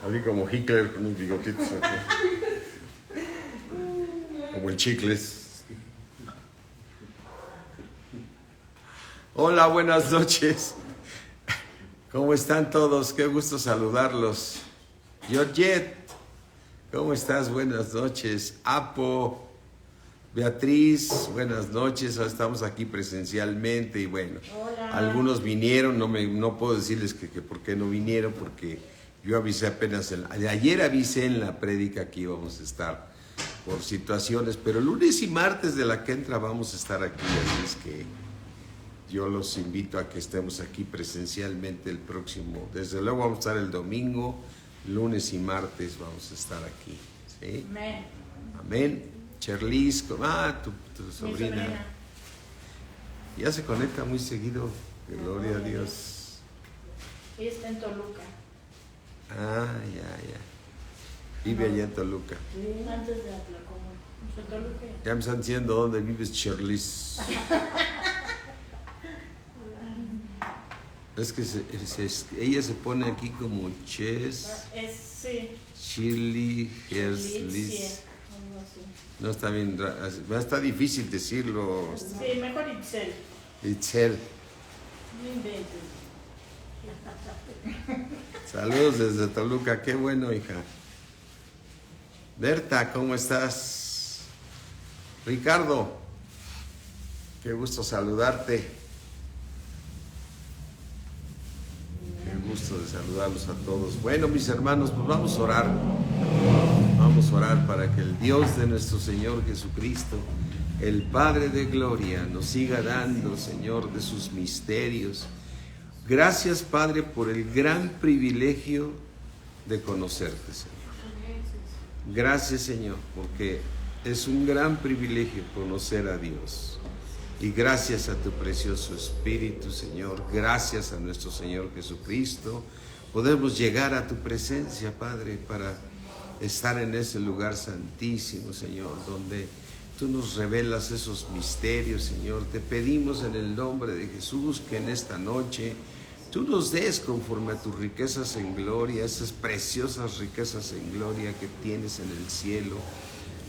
Así como Hitler con un bigotito. Como el Chicles. Hola, buenas noches. ¿Cómo están todos? Qué gusto saludarlos. Georgette, ¿cómo estás? Buenas noches. Apo, Beatriz, buenas noches. Estamos aquí presencialmente y bueno, hola. Algunos vinieron, no puedo decirles que por qué no vinieron, porque yo avisé apenas, ayer avisé en la prédica que íbamos a estar por situaciones, pero lunes y martes de la que entra vamos a estar aquí, así es que yo los invito a que estemos aquí presencialmente el próximo, desde luego vamos a estar el domingo, lunes y martes vamos a estar aquí, ¿sí? Amén. Amén. Cherlis, tu sobrina. Ya se conecta muy seguido, gloria a Dios. Ella está en Toluca. Ya. Vive allá en Toluca. Antes de Atlacomulco. En Toluca. Ya me están diciendo dónde vives, Cherlis. Es que ella se pone aquí como Ches, Sí. Chili, Herslis. No está bien, está difícil decirlo. Sí, mejor Itzel. Itzel. No inventes. Saludos desde Toluca, qué bueno, hija. Berta, ¿cómo estás? Ricardo, qué gusto saludarte. Qué gusto de saludarlos a todos. Bueno, mis hermanos, pues vamos a orar. Vamos a orar para que el Dios de nuestro Señor Jesucristo, el Padre de Gloria, nos siga dando, Señor, de sus misterios. Gracias, Padre, por el gran privilegio de conocerte, Señor. Gracias, Señor, porque es un gran privilegio conocer a Dios. Y gracias a tu precioso Espíritu, Señor, gracias a nuestro Señor Jesucristo, podemos llegar a tu presencia, Padre, para estar en ese lugar santísimo, Señor, donde tú nos revelas esos misterios, Señor. Te pedimos en el nombre de Jesús que en esta noche tú nos des conforme a tus riquezas en gloria, esas preciosas riquezas en gloria que tienes en el cielo,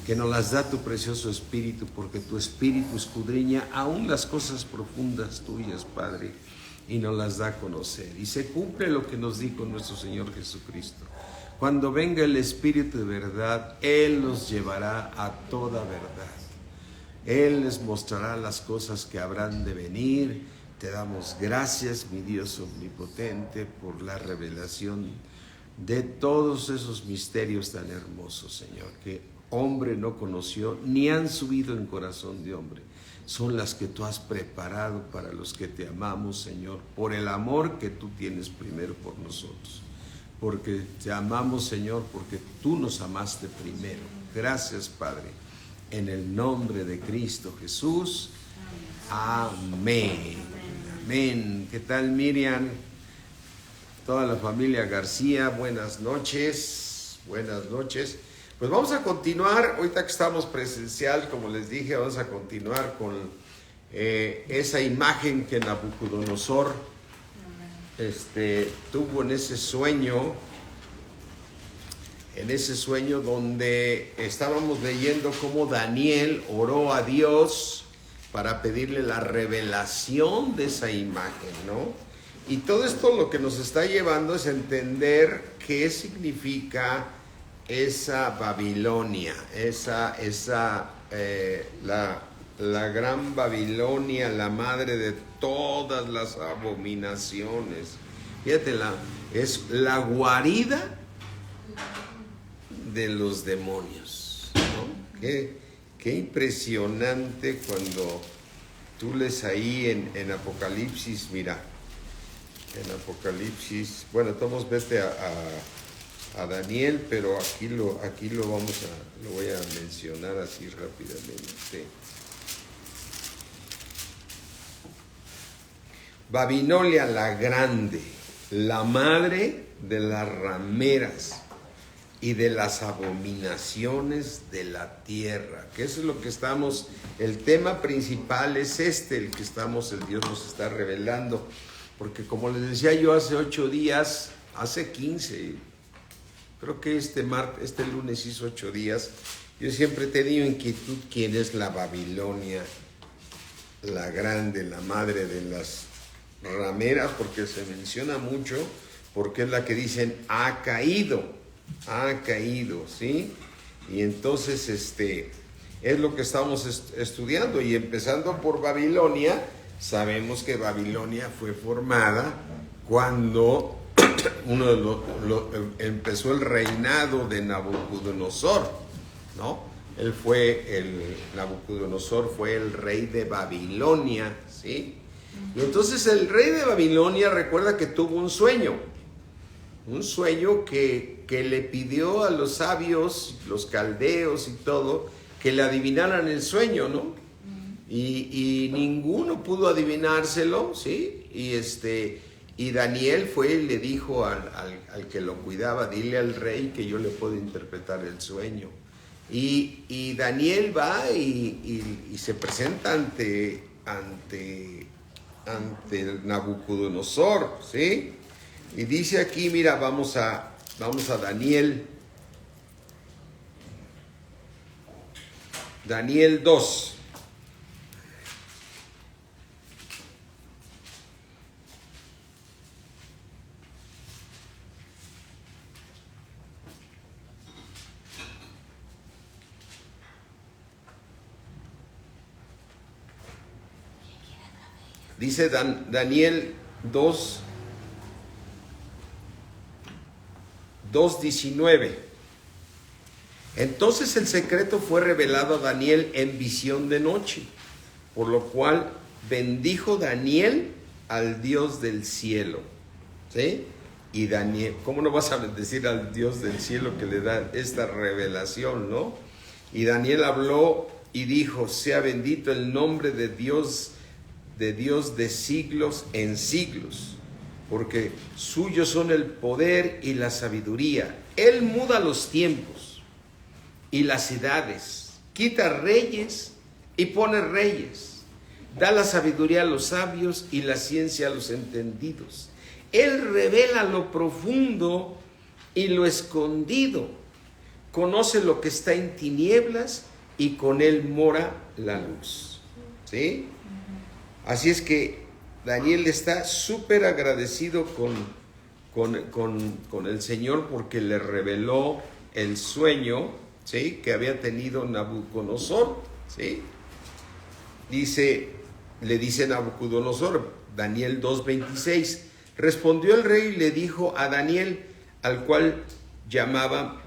que nos las da tu precioso Espíritu, porque tu Espíritu escudriña aún las cosas profundas tuyas, Padre, y nos las da a conocer. Y se cumple lo que nos dijo nuestro Señor Jesucristo. Cuando venga el Espíritu de verdad, Él los llevará a toda verdad. Él les mostrará las cosas que habrán de venir. Te damos gracias, mi Dios omnipotente, por la revelación de todos esos misterios tan hermosos, Señor, que hombre no conoció, ni han subido en corazón de hombre. Son las que tú has preparado para los que te amamos, Señor, por el amor que tú tienes primero por nosotros. Porque te amamos, Señor, porque tú nos amaste primero. Gracias, Padre, en el nombre de Cristo Jesús. Amén. Amén. ¿Qué tal, Miriam? Toda la familia García, buenas noches. Buenas noches. Pues vamos a continuar, ahorita que estamos presencial, como les dije, vamos a continuar con esa imagen que Nabucodonosor tuvo en ese sueño donde estábamos leyendo cómo Daniel oró a Dios para pedirle la revelación de esa imagen, ¿no? Y todo esto lo que nos está llevando es entender qué significa esa Babilonia, la gran Babilonia, la madre de todas las abominaciones. Fíjate, es la guarida de los demonios, ¿no? Qué impresionante cuando tú lees ahí en Apocalipsis, mira, en Apocalipsis, bueno, todos vete a Daniel, pero aquí lo voy a mencionar así rápidamente. Babilonia la grande, la madre de las rameras y de las abominaciones de la tierra, que eso es lo que estamos, el tema principal es el que el Dios nos está revelando, porque como les decía yo hace 8 días, hace 15, creo que este lunes hizo 8 días. Yo siempre he tenido inquietud quién es la Babilonia, la grande, la madre de las rameras, porque se menciona mucho, porque es la que dicen ha caído, ¿sí? Y entonces es lo que estamos estudiando, y empezando por Babilonia, sabemos que Babilonia fue formada cuando empezó el reinado de Nabucodonosor, ¿no? Nabucodonosor fue el rey de Babilonia, ¿sí? Y entonces el rey de Babilonia recuerda que tuvo un sueño que le pidió a los sabios, los caldeos y todo, que le adivinaran el sueño, ¿no? Y ninguno pudo adivinárselo, ¿sí? Y Daniel fue y le dijo al que lo cuidaba, dile al rey que yo le puedo interpretar el sueño. Y Daniel va y se presenta ante Nabucodonosor, ¿sí? Y dice aquí, mira, vamos a Daniel 2. Dice Daniel 2:19. Entonces el secreto fue revelado a Daniel en visión de noche, por lo cual bendijo Daniel al Dios del cielo, ¿sí? Y Daniel, ¿cómo no vas a bendecir al Dios del cielo que le da esta revelación, no? Y Daniel habló y dijo, sea bendito el nombre de Dios de siglos en siglos, porque suyos son el poder y la sabiduría. Él muda los tiempos y las edades, quita reyes y pone reyes, da la sabiduría a los sabios y la ciencia a los entendidos. Él revela lo profundo y lo escondido, conoce lo que está en tinieblas y con él mora la luz, ¿sí? Así es que Daniel está súper agradecido con el Señor porque le reveló el sueño, ¿sí?, que había tenido Nabucodonosor, ¿sí? Le dice Nabucodonosor, Daniel 2:26, respondió el rey y le dijo a Daniel, al cual llamaba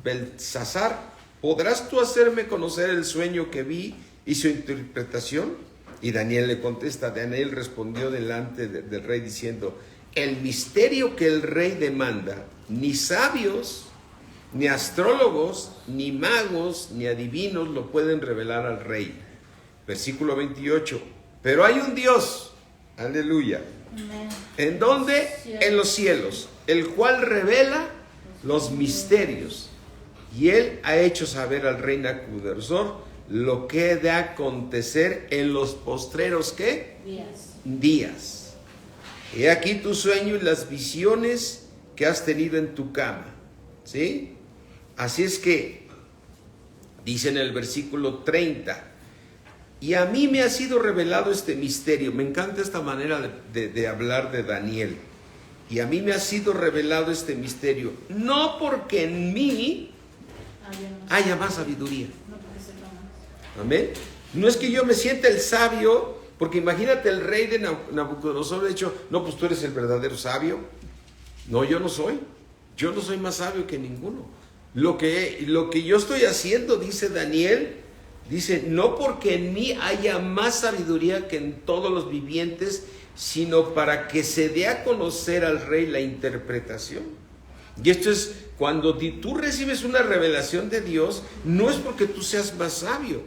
Beltsasar, ¿podrás tú hacerme conocer el sueño que vi y su interpretación? Y Daniel le contesta, Daniel respondió delante del rey diciendo, el misterio que el rey demanda, ni sabios, ni astrólogos, ni magos, ni adivinos lo pueden revelar al rey. Versículo 28, pero hay un Dios, aleluya. Amén. ¿En dónde? En los cielos, el cual revela los misterios. Y él ha hecho saber al rey Nabucodonosor lo que he de acontecer en los postreros, ¿qué? Días. He aquí tu sueño y las visiones que has tenido en tu cama, ¿sí? Así es que, dice en el versículo 30, y a mí me ha sido revelado este misterio. Me encanta esta manera de hablar de Daniel. Y a mí me ha sido revelado este misterio, no porque en mí haya más sabiduría. Amén. No es que yo me sienta el sabio, porque imagínate el rey de Nabucodonosor, de hecho, no, pues tú eres el verdadero sabio. No, yo no soy más sabio que ninguno. Lo que yo estoy haciendo, dice Daniel, dice, no porque en mí haya más sabiduría que en todos los vivientes, sino para que se dé a conocer al rey la interpretación. Y esto es cuando tú recibes una revelación de Dios, no es porque tú seas más sabio,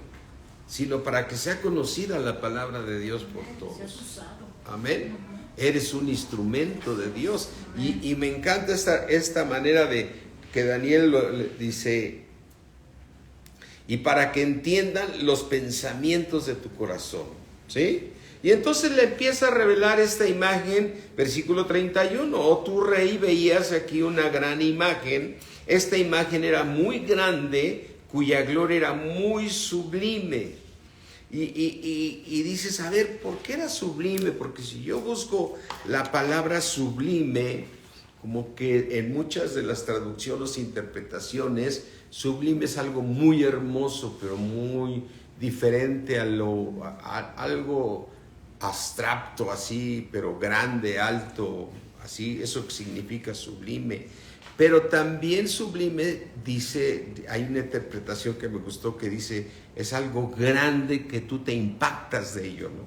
sino para que sea conocida la palabra de Dios por todos. Amén. Eres un instrumento de Dios. Y me encanta esta manera de que Daniel dice, y para que entiendan los pensamientos de tu corazón, ¿sí? Y entonces le empieza a revelar esta imagen, versículo 31. Oh, tú rey, veías aquí una gran imagen. Esta imagen era muy grande, cuya gloria era muy sublime. Y dices, a ver, ¿por qué era sublime? Porque si yo busco la palabra sublime, como que en muchas de las traducciones e interpretaciones, sublime es algo muy hermoso, pero muy diferente a algo abstracto así, pero grande, alto, así, eso significa sublime. Pero también sublime dice, hay una interpretación que me gustó que dice, es algo grande que tú te impactas de ello, ¿no?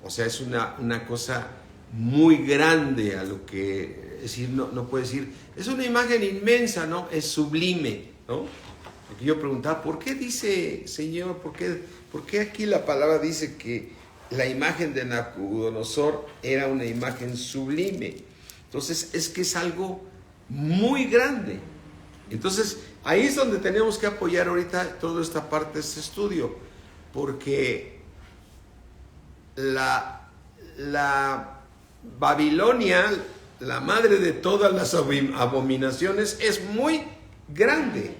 O sea, es una cosa muy grande a lo que, es decir, no puede decir, es una imagen inmensa, ¿no? Es sublime, ¿no? Porque yo preguntaba, ¿por qué dice, Señor, por qué aquí la palabra dice que la imagen de Nabucodonosor era una imagen sublime? Entonces, es que es algo muy grande. Entonces, ahí es donde tenemos que apoyar ahorita toda esta parte de este estudio, porque la Babilonia, la madre de todas las abominaciones, es muy grande,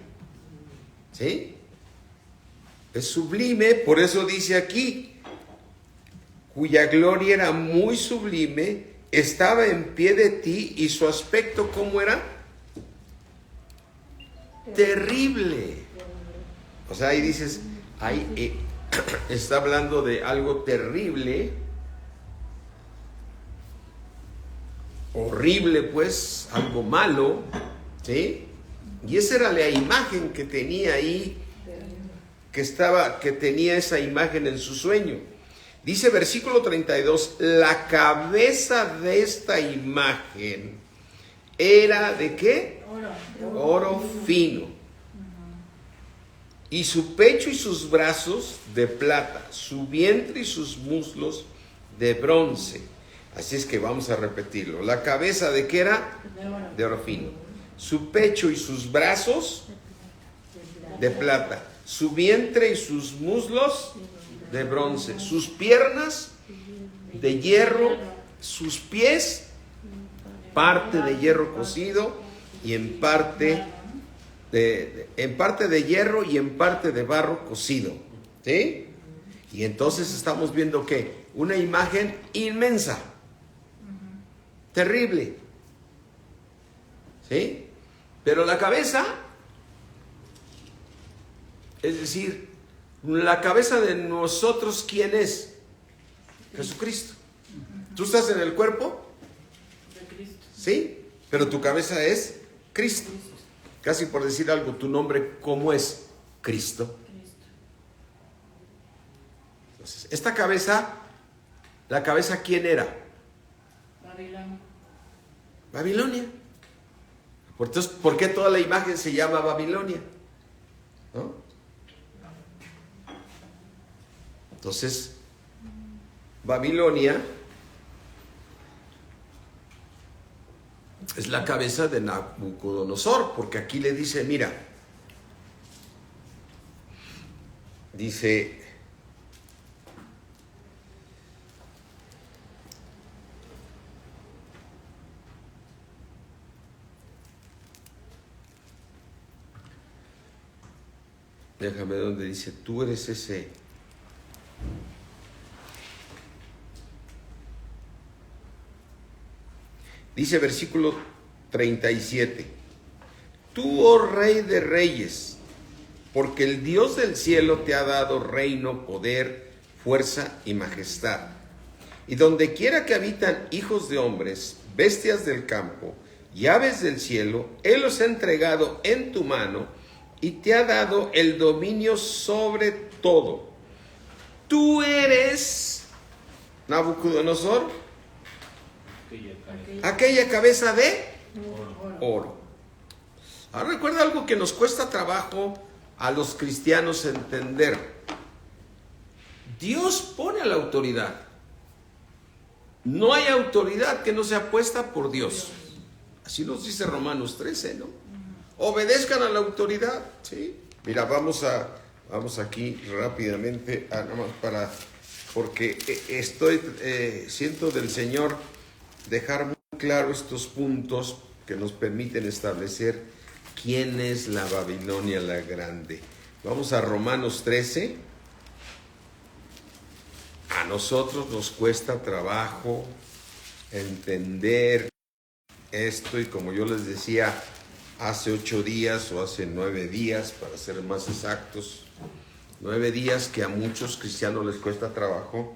¿sí? Es sublime, por eso dice aquí, cuya gloria era muy sublime, estaba en pie de ti, y su aspecto, ¿cómo era? Terrible. O sea, ahí dices, ahí está hablando de algo terrible, horrible, pues, algo malo, ¿sí? Y esa era la imagen que tenía ahí, que tenía esa imagen en su sueño. Dice versículo 32, la cabeza de esta imagen era ¿de qué? Oro fino. Y su pecho y sus brazos de plata, su vientre y sus muslos de bronce. Así es que vamos a repetirlo. La cabeza ¿de qué era? De oro fino. Su pecho y sus brazos de plata. Su vientre y sus muslos de bronce. Sus piernas de hierro. Sus pies, parte de hierro cocido y en parte de hierro y en parte de barro cocido. ¿Sí? Y entonces estamos viendo que una imagen inmensa. Terrible. ¿Sí? Pero la cabeza, es decir, la cabeza de nosotros, ¿quién es? Jesucristo. ¿Tú estás en el cuerpo? De Cristo. Sí, pero tu cabeza es Cristo. Casi por decir algo, tu nombre, ¿cómo es? Cristo. Entonces, esta cabeza, ¿la cabeza quién era? Babilonia. Entonces, ¿por qué toda la imagen se llama Babilonia? ¿No? Entonces, Babilonia es la cabeza de Nabucodonosor, porque aquí le dice, mira, dice, déjame ver donde dice, tú eres ese. Dice versículo 37, tú, oh Rey de Reyes, porque el Dios del cielo te ha dado reino, poder, fuerza y majestad. Y donde quiera que habitan hijos de hombres, bestias del campo y aves del cielo, Él los ha entregado en tu mano y te ha dado el dominio sobre todo. Tú eres, Nabucodonosor, aquella cabeza de oro. Ahora recuerda algo que nos cuesta trabajo a los cristianos entender. Dios pone a la autoridad. No hay autoridad que no sea puesta por Dios. Así nos dice Romanos 13, ¿no? Obedezcan a la autoridad, ¿sí? Mira, vamos aquí rápidamente, nada más para porque siento del Señor dejar muy claro estos puntos que nos permiten establecer quién es la Babilonia la Grande. Vamos a Romanos 13. A nosotros nos cuesta trabajo entender esto, y como yo les decía hace 8 días o hace 9 días, para ser más exactos, 9 días, que a muchos cristianos les cuesta trabajo,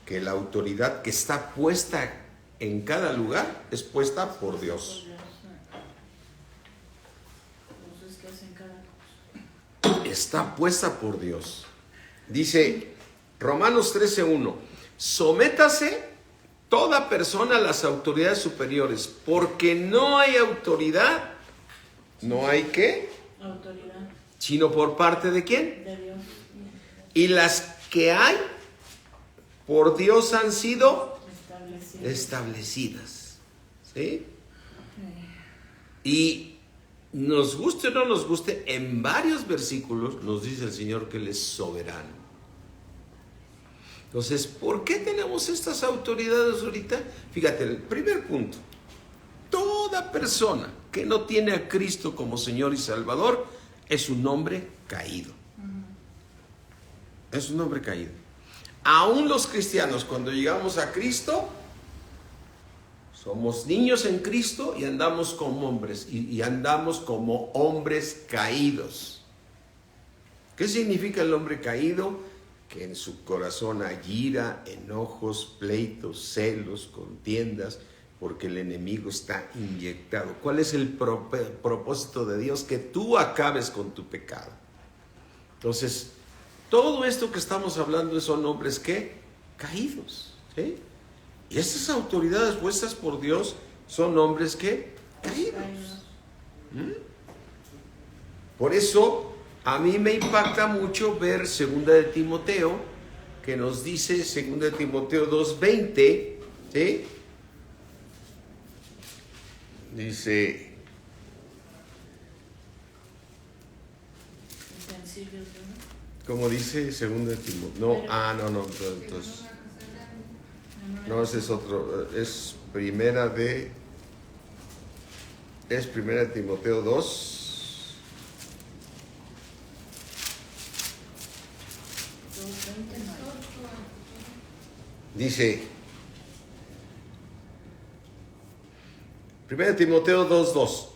que la autoridad que está puesta en cada lugar es puesta por Dios. Está puesta por Dios. Dice Romanos 13:1: sométase toda persona a las autoridades superiores, porque no hay autoridad, no hay ¿qué? Autoridad. Sino por parte ¿de quién? De Dios. Y las que hay por Dios han sido establecidas. ¿Sí? Y nos guste o no nos guste, en varios versículos nos dice el Señor que Él es soberano. Entonces, ¿por qué tenemos estas autoridades ahorita? Fíjate, el primer punto: toda persona que no tiene a Cristo como Señor y Salvador es un hombre caído. Es un hombre caído. Aún los cristianos, cuando llegamos a Cristo, somos niños en Cristo y andamos como hombres, y andamos como hombres caídos. ¿Qué significa el hombre caído? Que en su corazón hay ira, enojos, pleitos, celos, contiendas, porque el enemigo está inyectado. ¿Cuál es el propósito de Dios? Que tú acabes con tu pecado. Entonces, todo esto que estamos hablando son hombres que caídos, ¿sí? Y estas autoridades puestas por Dios son hombres que caídos. Por eso a mí me impacta mucho ver 2 de Timoteo, que nos dice 2 de Timoteo 2:20, ¿sí? Dice, ¿cómo dice 2 de Timoteo? No, no, entonces, no, ese es otro, es primera de Timoteo 2. Dice 1 Timoteo 2:2,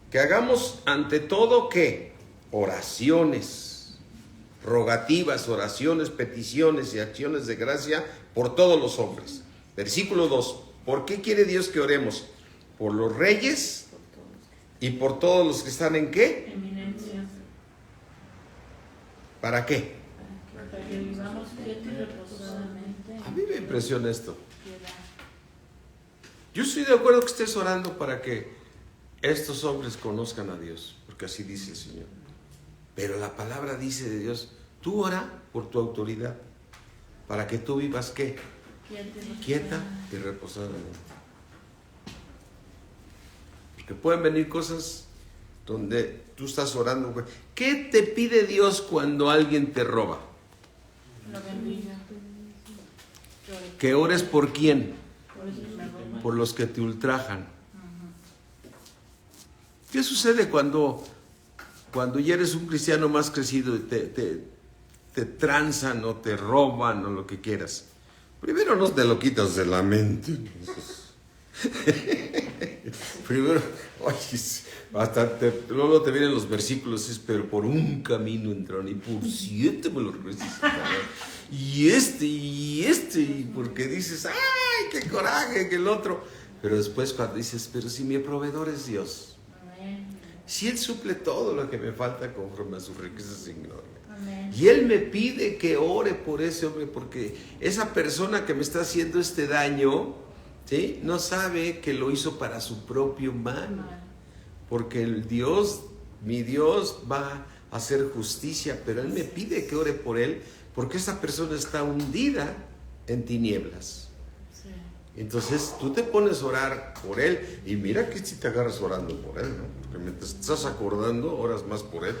que hagamos ante todo ¿qué? Oraciones, rogativas, oraciones, peticiones y acciones de gracia por todos los hombres. Versículo 2, ¿por qué quiere Dios que oremos? Por los reyes y por todos los que están en ¿qué? Eminencia. ¿Para qué? Para que vivamos quietos y reposadamente. A mí me impresiona esto. Yo estoy de acuerdo que estés orando para que estos hombres conozcan a Dios, porque así dice el Señor. Pero la palabra dice de Dios, tú ora por tu autoridad, para que tú vivas ¿qué? Quieta y reposadamente. Porque pueden venir cosas donde tú estás orando. ¿Qué te pide Dios cuando alguien te roba? La bendiga. Que ores por quién. Por los que te ultrajan. ¿Qué sucede cuando ya eres un cristiano más crecido y te tranzan o te roban o lo que quieras? Primero no te lo quitas de la mente. Primero, luego te vienen los versículos, pero por un camino entraron y por 7 me lo resucitaron. Y porque dices, ¡ay, qué coraje, que el otro! Pero después cuando dices, pero si mi proveedor es Dios, si Él suple todo lo que me falta conforme a sus riquezas en gloria. Amén. Y Él me pide que ore por ese hombre, porque esa persona que me está haciendo este daño, ¿sí? No sabe que lo hizo para su propio mal. Porque mi Dios va a hacer justicia, pero Él me pide que ore por él, porque esa persona está hundida en tinieblas. Sí. Entonces tú te pones a orar por él, y mira que si te agarras orando por él, ¿no? Porque mientras estás acordando, oras más por él.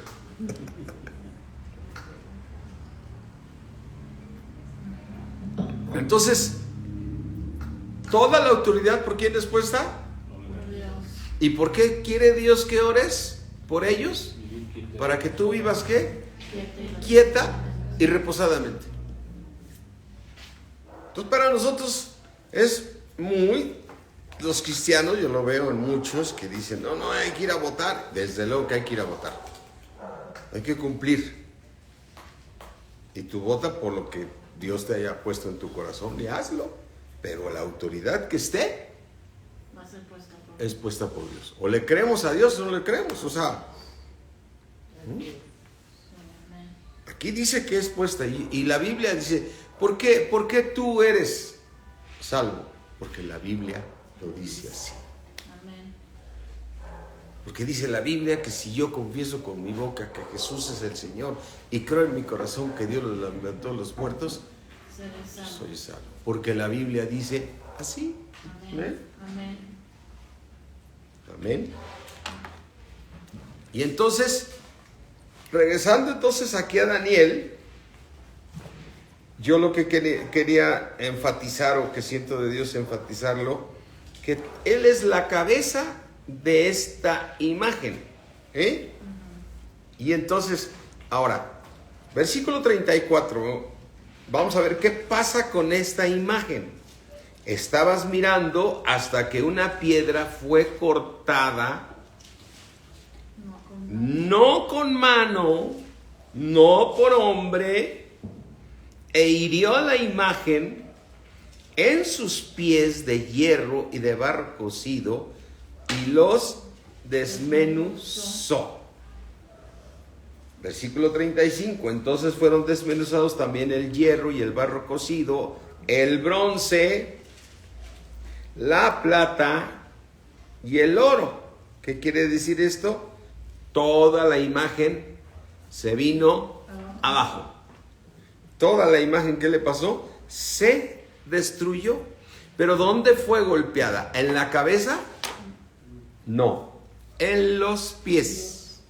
Entonces, toda la autoridad, ¿por quién es puesta? Por Dios. ¿Y por qué quiere Dios que ores por ellos? Para que tú vivas, ¿qué? Quieta y reposadamente. Entonces, para nosotros es muy... Los cristianos, yo lo veo en muchos que dicen, no, hay que ir a votar. Desde luego que hay que ir a votar. Hay que cumplir. Y tú vota por lo que Dios te haya puesto en tu corazón y hazlo. Pero la autoridad que esté Va a ser puesta por es puesta por Dios. O le creemos a Dios o no le creemos. O sea, aquí dice que es puesta. Y la Biblia dice, ¿por qué tú eres salvo? Porque la Biblia lo dice así. Amén. Porque dice la Biblia que si yo confieso con mi boca que Jesús es el Señor y creo en mi corazón que Dios lo levantó de los muertos, Seré salvo. soy salvo. Porque la Biblia dice así. Amén. Amén. Amén. Y entonces, regresando entonces aquí a Daniel, yo lo que quería enfatizar, o que siento de Dios enfatizarlo, que Él es la cabeza de esta imagen. Y entonces, ahora, versículo 34, vamos a ver qué pasa con esta imagen. Estabas mirando hasta que una piedra fue cortada, no con mano, no por hombre, e hirió a la imagen en sus pies de hierro y de barro cocido, y los desmenuzó. Versículo 35. Entonces fueron desmenuzados también el hierro y el barro cocido, el bronce, la plata y el oro. ¿Qué quiere decir esto? Toda la imagen se vino abajo. Toda la imagen, ¿qué le pasó? Se destruyó. ¿Pero dónde fue golpeada? ¿En la cabeza? No, en los pies.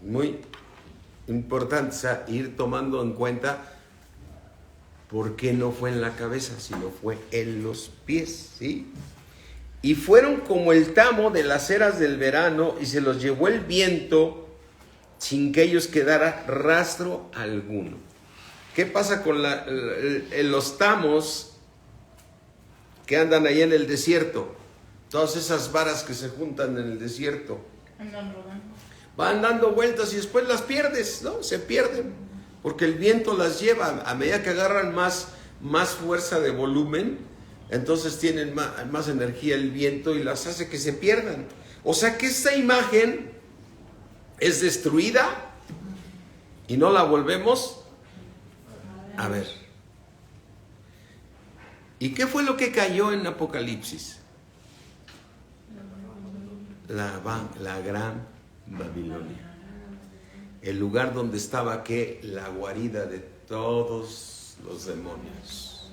Muy importante, o sea, ir tomando en cuenta por qué no fue en la cabeza, sino fue en los pies, ¿sí? Y fueron como el tamo de las eras del verano, y se los llevó el viento sin que ellos quedara rastro alguno. ¿Qué pasa con los tamos que andan ahí en el desierto? Todas esas varas que se juntan en el desierto. Andan rodando. Van dando vueltas y después las pierdes, ¿no? Se pierden. Porque el viento las lleva. A medida que agarran más fuerza de volumen, entonces tienen más energía el viento y las hace que se pierdan. O sea que esta imagen es destruida y no la volvemos a ver. ¿Y qué fue lo que cayó en Apocalipsis? La gran Babilonia. El lugar donde estaba, ¿qué? La guarida de todos los demonios.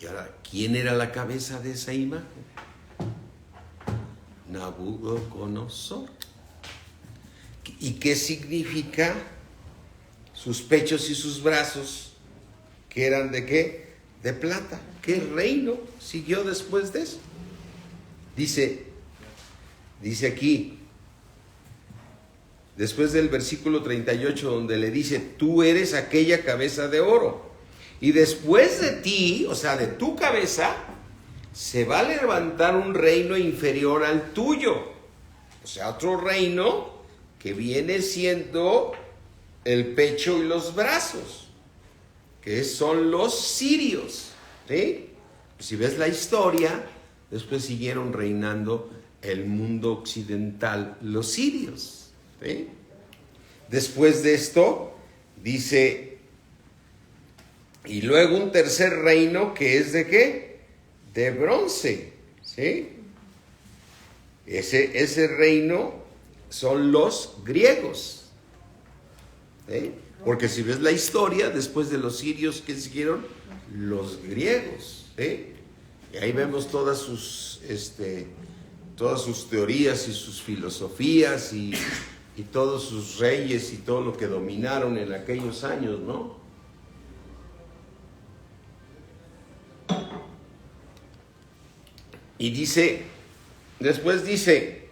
Y ahora, ¿quién era la cabeza de esa imagen? Nabucodonosor. ¿Y qué significa sus pechos y sus brazos? ¿Que eran de qué? De plata. ¿Qué reino siguió después de eso? Dice aquí, después del versículo 38, donde le dice, tú eres aquella cabeza de oro, y después de ti, o sea, de tu cabeza, se va a levantar un reino inferior al tuyo. O sea, otro reino que viene siendo el pecho y los brazos, que son los sirios, ¿sí? Si ves la historia, después siguieron reinando el mundo occidental, los sirios, ¿sí? Después de esto, dice, y luego un tercer reino que es ¿de qué? De bronce, ¿sí? Ese reino son los griegos, ¿sí? Porque si ves la historia, después de los sirios, ¿qué siguieron? Los griegos, ¿sí? Y ahí vemos todas sus teorías y sus filosofías y todos sus reyes y todo lo que dominaron en aquellos años, ¿no? Y dice, después dice,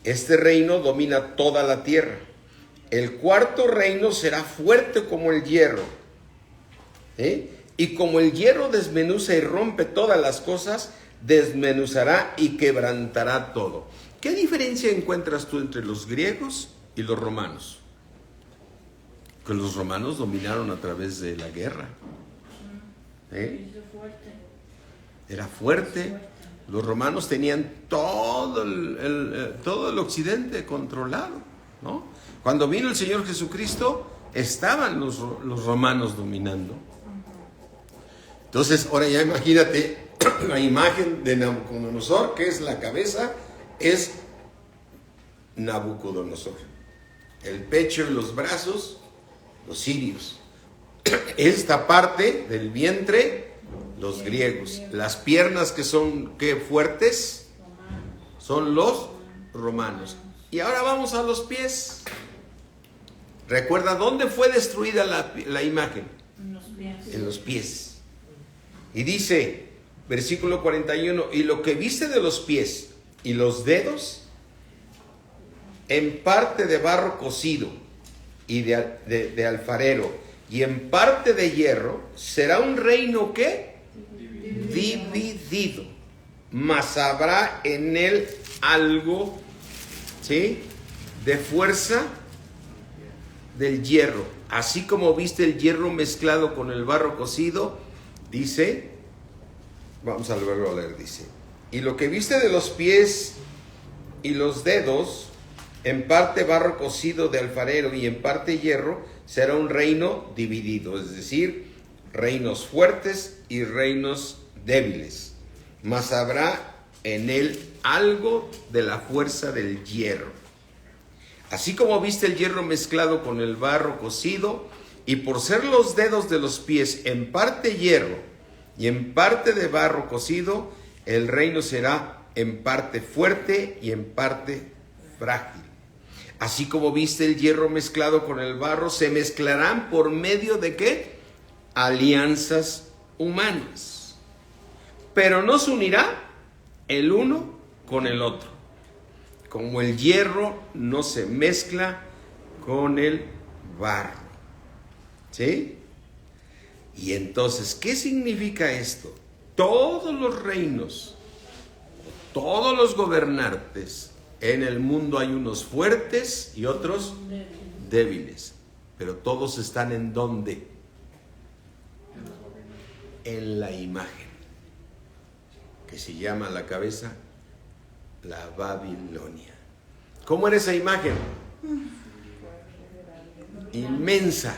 este reino domina toda la tierra. El cuarto reino será fuerte como el hierro. Y como el hierro desmenuza y rompe todas las cosas, desmenuzará y quebrantará todo. ¿Qué diferencia encuentras tú entre los griegos y los romanos? Que los romanos dominaron a través de la guerra. Era fuerte. Los romanos tenían todo el occidente controlado, ¿no? Cuando vino el Señor Jesucristo, estaban los romanos dominando. Entonces, ahora ya imagínate la imagen de Nabucodonosor, que es la cabeza, es Nabucodonosor. El pecho y los brazos, los sirios. Esta parte del vientre, los griegos. Las piernas que son, ¿qué? Fuertes, son los romanos. Y ahora vamos a los pies. Recuerda, ¿dónde fue destruida la imagen? En los pies. Y dice, versículo 41, y lo que viste de los pies y los dedos, en parte de barro cocido y de alfarero, y en parte de hierro, será un reino ¿qué? Dividido, mas habrá en él algo, ¿sí?, de fuerza del hierro. Así como viste el hierro mezclado con el barro cocido, dice, vamos a volverlo a leer, dice, y lo que viste de los pies y los dedos, en parte barro cocido de alfarero y en parte hierro, será un reino dividido, es decir, reinos fuertes y reinos débiles, mas habrá en él algo de la fuerza del hierro. Así como viste el hierro mezclado con el barro cocido, y por ser los dedos de los pies en parte hierro y en parte de barro cocido, el reino será en parte fuerte y en parte frágil. Así como viste el hierro mezclado con el barro, se mezclarán por medio de ¿qué? Alianzas humanas. Pero no se unirá el uno con el otro, como el hierro no se mezcla con el barro. ¿Sí? Y entonces, ¿qué significa esto? Todos los reinos, todos los gobernantes en el mundo, hay unos fuertes y otros débiles. Pero todos están ¿en dónde? En la imagen, que se llama la cabeza la Babilonia. ¿Cómo era esa imagen? Inmensa,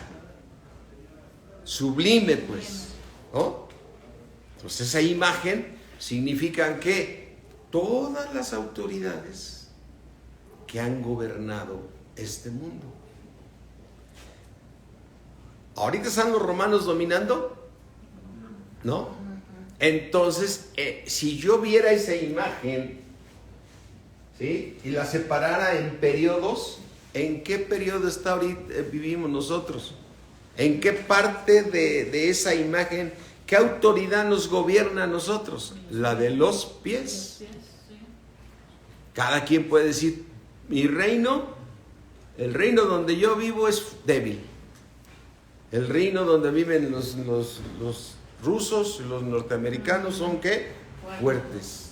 sublime, pues, ¿no? Entonces esa imagen significa que todas las autoridades que han gobernado este mundo. ¿Ahorita están los romanos dominando? ¿No? Entonces, si yo viera esa imagen, ¿sí?, y la separara en periodos, ¿en qué periodo vivimos nosotros? ¿En qué parte de esa imagen, qué autoridad nos gobierna a nosotros? La de los pies. Cada quien puede decir, mi reino, el reino donde yo vivo es débil. El reino donde viven los rusos, los norteamericanos son ¿qué? Fuertes.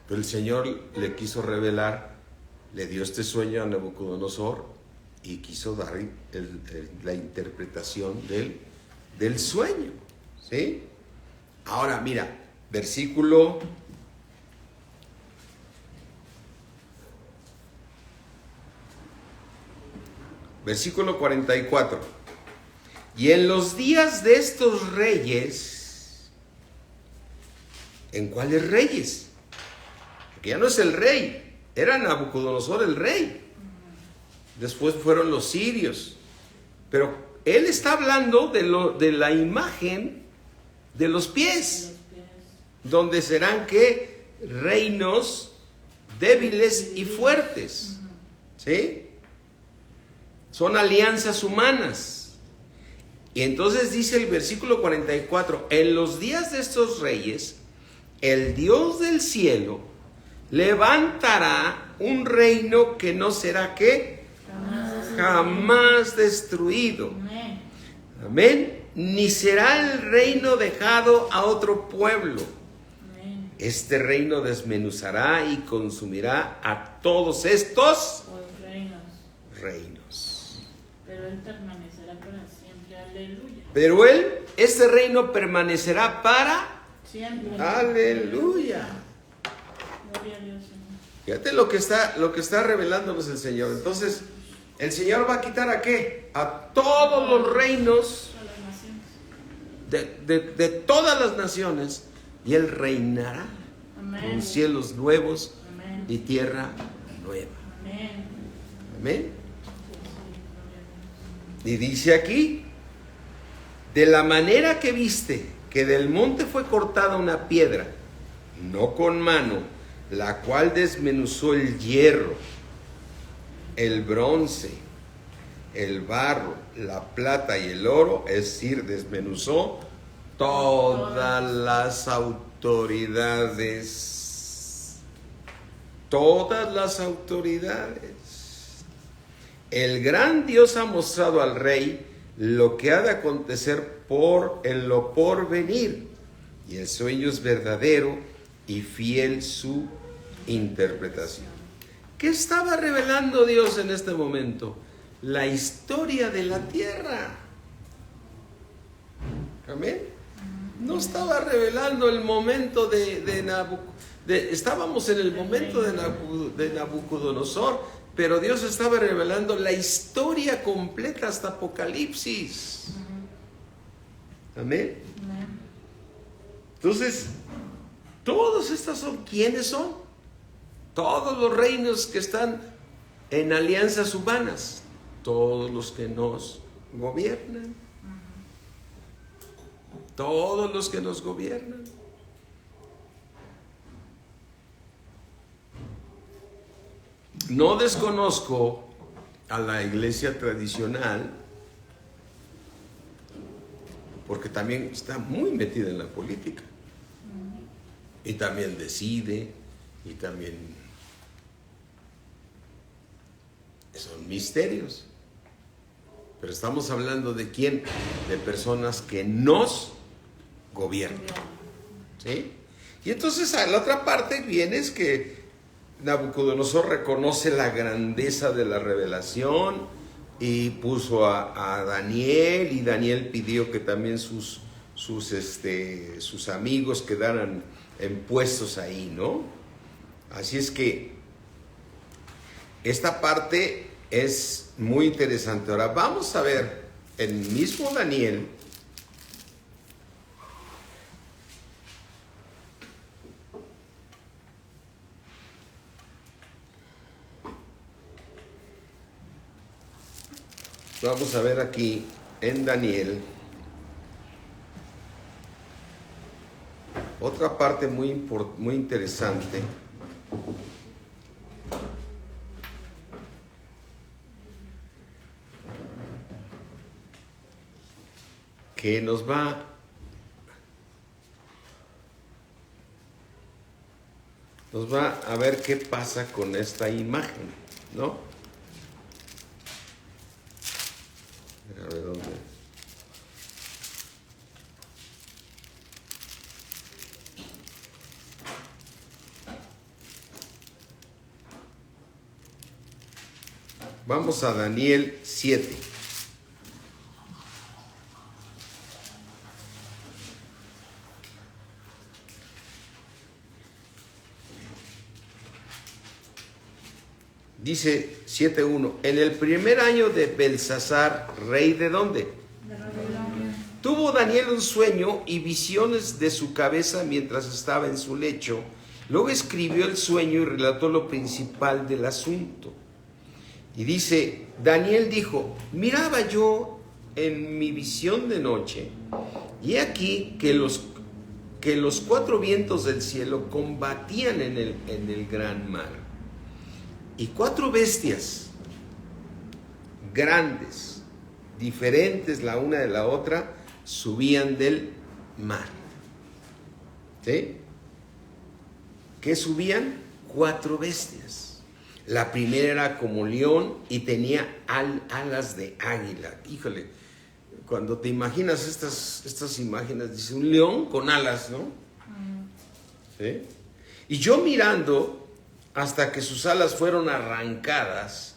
Pero el Señor le quiso revelar, le dio este sueño a Nabucodonosor y quiso dar la interpretación del sueño, ¿sí? Ahora mira, versículo 44. Y en los días de estos reyes, ¿en cuáles reyes? Porque ya no es el rey, era Nabucodonosor el rey. Después fueron los sirios. Pero él está hablando de la imagen de los pies, donde serán ¿qué? Reinos débiles y fuertes, ¿sí? Son alianzas humanas. Y entonces dice el versículo 44, en los días de estos reyes, el Dios del cielo levantará un reino que no será ¿qué? Jamás destruido. Amén. Amén. Ni será el reino dejado a otro pueblo. Amén. Este reino desmenuzará y consumirá a todos estos Por reinos. reinos. Pero Él permanecerá para siempre. Aleluya. Pero este reino permanecerá para... Siempre. Aleluya. Gloria a Dios, Señor. Fíjate lo que está revelándonos el Señor. Entonces, el Señor va a quitar ¿a qué? A todos los reinos A las naciones. de todas las naciones, y Él reinará Amén. con cielos nuevos Amén. y tierra nueva. Amén. Amén. Sí, sí, gloria a Dios. Y dice aquí, de la manera que viste que del monte fue cortada una piedra, no con mano, la cual desmenuzó el hierro, el bronce, el barro, la plata y el oro, es decir, desmenuzó todas las autoridades. Todas las autoridades. El gran Dios ha mostrado al rey lo que ha de acontecer en lo porvenir, y el sueño es verdadero y fiel su interpretación. ¿Qué estaba revelando Dios en este momento? La historia de la tierra. Amén. No estaba revelando el momento estábamos en el momento de Nabucodonosor, pero Dios estaba revelando la historia completa hasta Apocalipsis. Amén. Amén. Entonces, todos estos son, ¿quiénes son? Todos los reinos que están en alianzas humanas, todos los que nos gobiernan, todos los que nos gobiernan. No desconozco a la iglesia tradicional, porque también está muy metida en la política, y también decide, y también son misterios. Pero estamos hablando de quién, de personas que nos gobiernan, ¿sí? Y entonces a la otra parte viene es que Nabucodonosor reconoce la grandeza de la revelación y puso a Daniel, y Daniel pidió que también sus amigos quedaran en puestos ahí, ¿no? Así es que esta parte es muy interesante. Ahora vamos a ver el mismo Daniel. Vamos a ver aquí en Daniel otra parte muy interesante. Que nos va a ver qué pasa con esta imagen, ¿no? A ver dónde. Vamos a Daniel 7. Dice 7:1, en el primer año de Belsasar, rey de ¿dónde? De Babilonia. Tuvo Daniel un sueño y visiones de su cabeza mientras estaba en su lecho. Luego escribió el sueño y relató lo principal del asunto. Y dice, Daniel dijo, miraba yo en mi visión de noche, y he aquí que los cuatro vientos del cielo combatían en el gran mar. Y cuatro bestias grandes diferentes la una de la otra, subían del mar. ¿Sí? ¿Qué subían? 4 bestias. La primera era como león y tenía alas de águila. Híjole, cuando te imaginas estas imágenes, dice un león con alas, ¿no? ¿Sí? Y yo mirando hasta que sus alas fueron arrancadas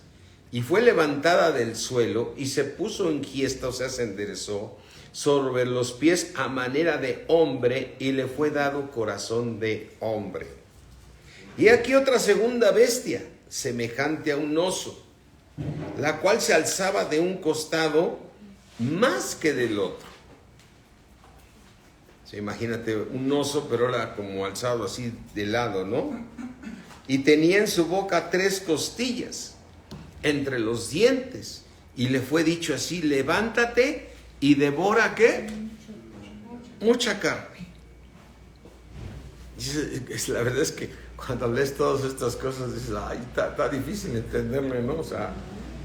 y fue levantada del suelo y se puso enhiesta, o sea, se enderezó sobre los pies a manera de hombre y le fue dado corazón de hombre. Y aquí otra segunda bestia, semejante a un oso, la cual se alzaba de un costado más que del otro. Sí, imagínate un oso, pero era como alzado así de lado, ¿no? Y tenía en su boca 3 costillas entre los dientes. Y le fue dicho así: levántate y devora, ¿qué? Mucha carne. La verdad es que cuando lees todas estas cosas dices, ay, está difícil entenderme, ¿no? O sea,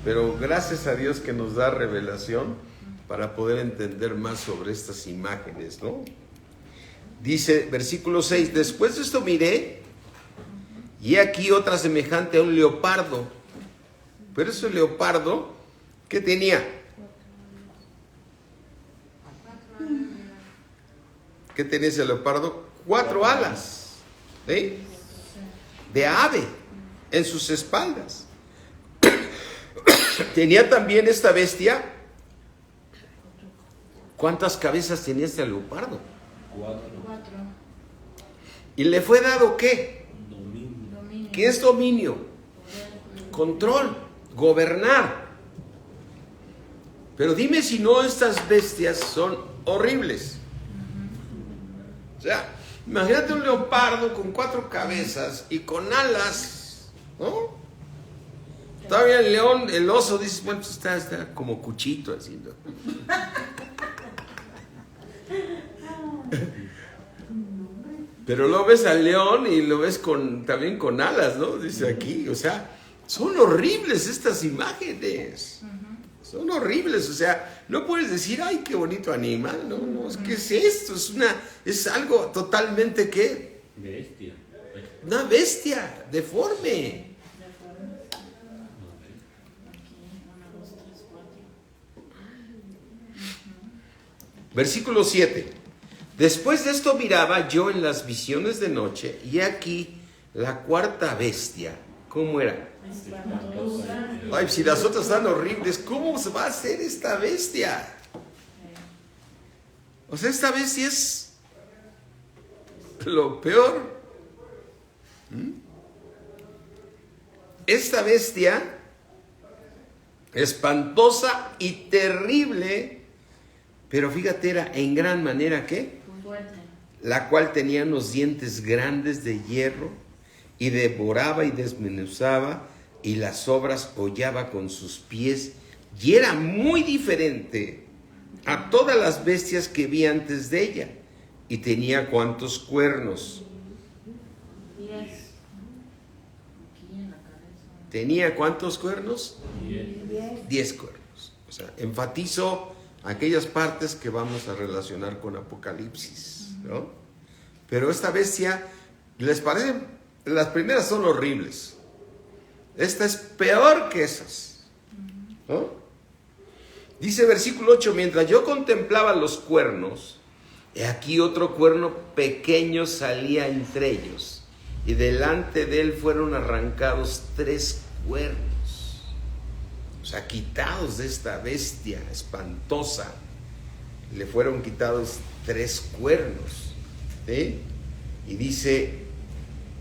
pero gracias a Dios que nos da revelación para poder entender más sobre estas imágenes, ¿no? Dice, versículo 6, después de esto miré, y aquí otra semejante a un leopardo. Pero ese leopardo, ¿qué tenía? ¿Qué tenía ese leopardo? 4 alas, ¿sí? De ave en sus espaldas. Tenía también esta bestia. ¿Cuántas cabezas tenía este leopardo? 4. ¿Y le fue dado qué? Dominio. ¿Qué es dominio? Control, gobernar. Pero dime si no estas bestias son horribles. O sea, imagínate un leopardo con 4 cabezas y con alas, ¿no? Todavía el león, el oso, dices, bueno, pues está como cuchito así, ¿no? Pero lo ves al león y lo ves también con alas, ¿no? Dice aquí, o sea, son horribles estas imágenes. Son horribles, o sea, no puedes decir, ay, qué bonito animal, no, ¿qué es esto? Es algo totalmente, ¿qué? Bestia. Una bestia, deforme. Versículo 7. Después de esto miraba yo en las visiones de noche, y aquí la 4ª bestia, ¿cómo era? Ay, si las otras están horribles, ¿cómo se va a hacer esta bestia? O sea, esta bestia es lo peor. Esta bestia, espantosa y terrible, pero fíjate, era en gran manera, ¿qué? Fuerte. La cual tenía unos dientes grandes de hierro y devoraba y desmenuzaba y las sobras hollaba con sus pies, y era muy diferente a todas las bestias que vi antes de ella. Y tenía ¿cuántos cuernos? 10. Aquí en la cabeza. ¿Tenía cuántos cuernos? 10. 10 cuernos. O sea, enfatizo aquellas partes que vamos a relacionar con Apocalipsis, ¿no? Pero esta bestia, ¿les parece? Las primeras son horribles. Esta es peor que esas, ¿no? Dice versículo 8, mientras yo contemplaba los cuernos, he aquí otro cuerno pequeño salía entre ellos, y delante de él fueron arrancados 3 cuernos. O sea, quitados de esta bestia espantosa, le fueron quitados 3 cuernos, ¿sí? Y dice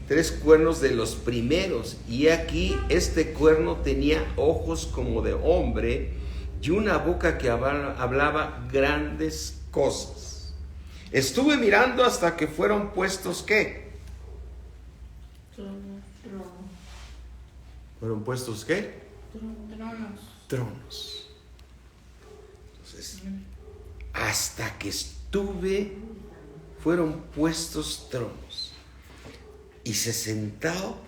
3 cuernos de los primeros, y aquí este cuerno tenía ojos como de hombre y una boca que hablaba grandes cosas. Estuve mirando hasta que fueron puestos, ¿qué? ¿Fueron puestos qué? Tronos. Tronos. Entonces, hasta que fueron puestos tronos. Y se sentó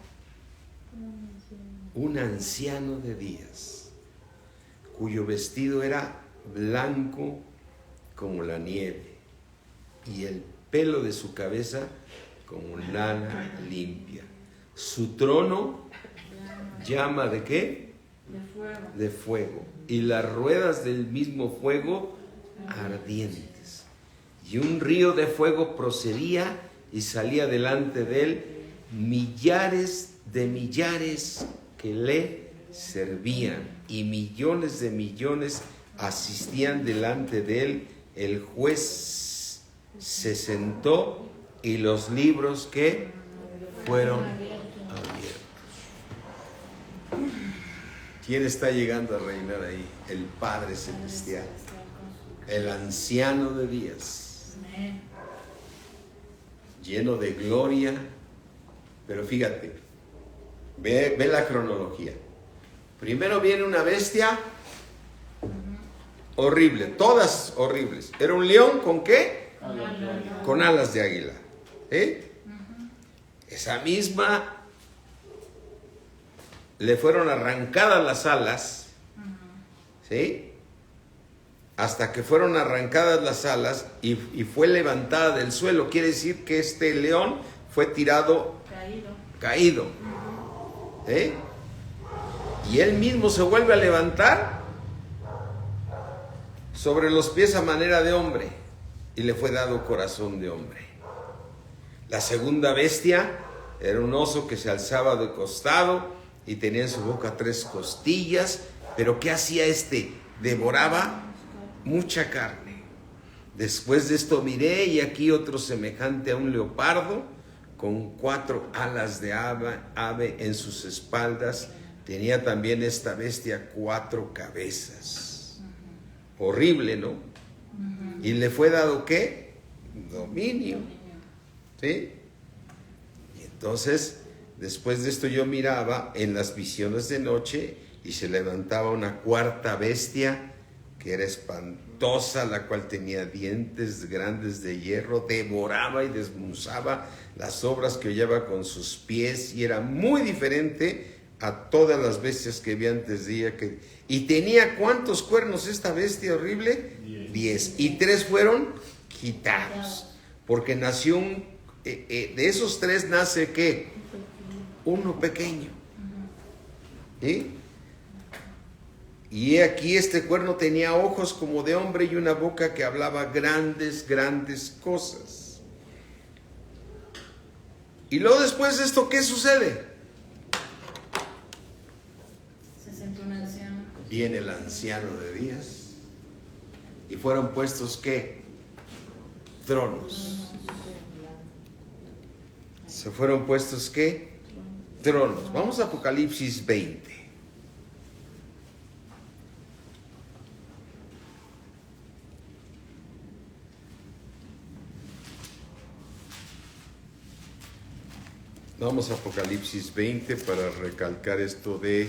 un anciano de días, cuyo vestido era blanco como la nieve, y el pelo de su cabeza como lana limpia. Su trono llama ¿de qué? De fuego. De fuego, y las ruedas del mismo fuego ardientes. Y un río de fuego procedía y salía delante de él, millares de millares que le servían, y millones de millones asistían delante de él. El juez se sentó y los libros que fueron abiertos. ¿Quién está llegando a reinar ahí? El Padre Celestial, el anciano de días, Amén. lleno de gloria. Pero fíjate, ve la cronología. Primero viene una bestia horrible, todas horribles. Era un león ¿con qué? Con alas de águila. Esa misma le fueron arrancadas las alas, ¿sí? Hasta que fueron arrancadas las alas y fue levantada del suelo. Quiere decir que este león fue tirado caído. Y él mismo se vuelve a levantar sobre los pies a manera de hombre, y le fue dado corazón de hombre. La segunda bestia era un oso que se alzaba de costado y tenía en su boca 3 costillas. Pero ¿qué hacía este? Devoraba mucha carne. Después de esto miré, y aquí otro semejante a un leopardo, con 4 alas de ave en sus espaldas. Tenía también esta bestia 4 cabezas. Horrible, ¿no? Y le fue dado ¿qué? Dominio. ¿Sí? Y entonces, después de esto yo miraba en las visiones de noche, y se levantaba una 4ª bestia, que era espantosa, la cual tenía dientes grandes de hierro, devoraba y desmenuzaba las obras que hollaba con sus pies, y era muy diferente a todas las bestias que vi antes de ella. Y tenía ¿cuántos cuernos esta bestia horrible? 10. Y 3 fueron quitados, porque nació de esos 3 nace ¿qué? Uno pequeño. ¿Sí? Y aquí este cuerno tenía ojos como de hombre y una boca que hablaba grandes, grandes cosas. Y luego después de esto, ¿qué sucede? Se sentó un anciano. Viene el anciano de días, y fueron puestos ¿qué? Tronos. Se fueron puestos ¿qué? Tronos. Vamos a Apocalipsis 20. Vamos a Apocalipsis 20 para recalcar esto de